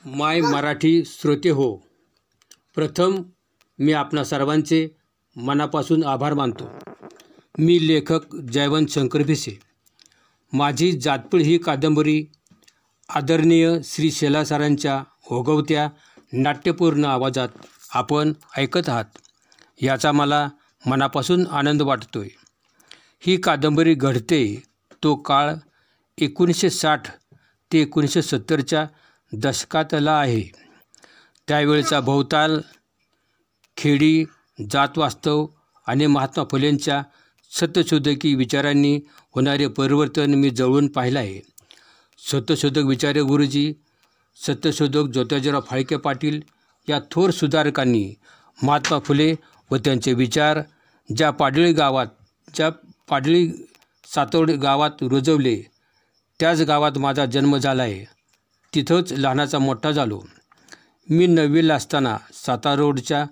माय मराठी श्रोते हो, प्रथम मी आपणा सर्वांचे मनापासून आभार मानतो। मी लेखक जयवंत शंकर भिसे। माझी जातपीळ ही कादंबरी आदरणीय श्री शेला सरांच्या ओघवत्या नाट्यपूर्ण आवाजात आपण ऐकत आहात, याचा मला मनापासून आनंद वाटतोय। ही कादंबरी घडते तो काळ 1960 ते 1970च्या दशकातला आहे। त्यावेळचा भोवताल, खेडी, जातवास्तव आणि महात्मा फुलेंच्या सत्यशोधकी विचारांनी होणारे परिवर्तन मी जवळून पाहिलं आहे। सत्यशोधक विचारे गुरुजी, सत्यशोधक ज्योतिराव फाळके पाटील या थोर सुधारकांनी महात्मा फुले व त्यांचे विचार ज्या पाडळी सातवड गावात रुजवले, त्याच गावात माझा जन्म झाला आहे। तिथंच लहानाचा मोठा झालो। मी 9वीला असताना सातारा रोडच्या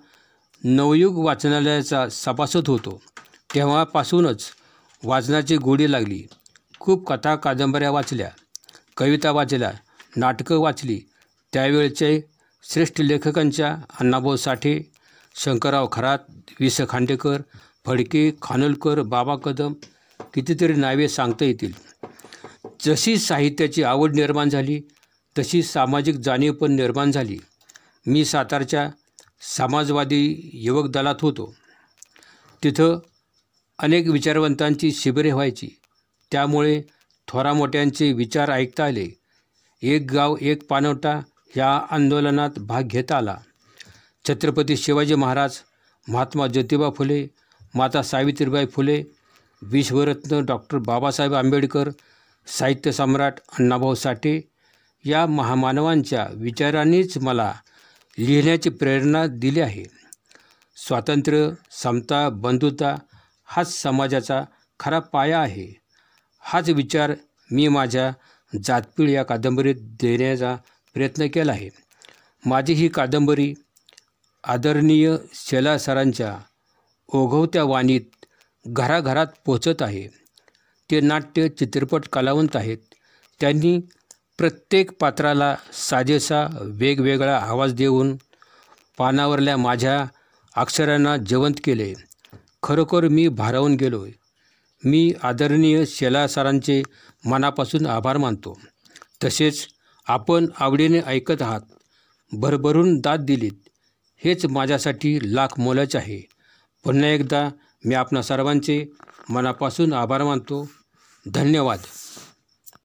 नवयुग वाचनालयाचा सभासद होतो। तेव्हापासूनच वाचनाची गोडी लागली। खूप कथा कादंबऱ्या वाचल्या, कविता वाचल्या, नाटकं वाचली। त्यावेळचे श्रेष्ठ लेखकांच्या अण्णाभाऊ साठे, शंकरराव खरात, वि. स. खांडेकर, फडके, खानोलकर, बाबा कदम कितीतरी नावे सांगता येतील। जशी साहित्याची आवड निर्माण झाली तशी सामाजिक जाणीव पण निर्माण झाली। मी सातारच्या समाजवादी युवक दलात होतो। तिथं अनेक विचारवंतांची शिबिरे व्हायची, त्यामुळे थोरामोठ्यांचे विचार ऐकता आले। एक गाव एक पाणवठा या आंदोलनात भाग घेता आला। छत्रपती शिवाजी महाराज, महात्मा ज्योतिबा फुले, माता सावित्रीबाई फुले, विश्वरत्न डॉक्टर बाबासाहेब आंबेडकर, साहित्य सम्राट अण्णाभाऊ साठे या महामानवांच्या विचारांनीच मला लिहिण्याची प्रेरणा दिली आहे। स्वातंत्र्य, समता, बंधुता हाच समाजाचा खरा पाया आहे। हाच विचार मी माझ्या जातपीळ या कादंबरीत देण्याचा प्रयत्न केला आहे। माझी ही कादंबरी आदरणीय शेला सरांच्या ओघवत्या वाणीत घराघरात पोचत आहे। ते नाट्य चित्रपट कलावंत आहेत। त्यांनी प्रत्येक पात्राला साजेसा वेगवेगळा आवाज देऊन पानावरल्या माझ्या अक्षरांना जिवंत केले। खरोखर मी भारावून गेलोय। मी आदरणीय शेला सरांचे मनापासून आभार मानतो। तसेच आपण आवडीने ऐकत आहात, भरभरून दाद दिलीत, हेच माझ्यासाठी लाख मोलाचे आहे। पुन्हा एकदा मी आपणा सर्वांचे मनापासून आभार मानतो। धन्यवाद।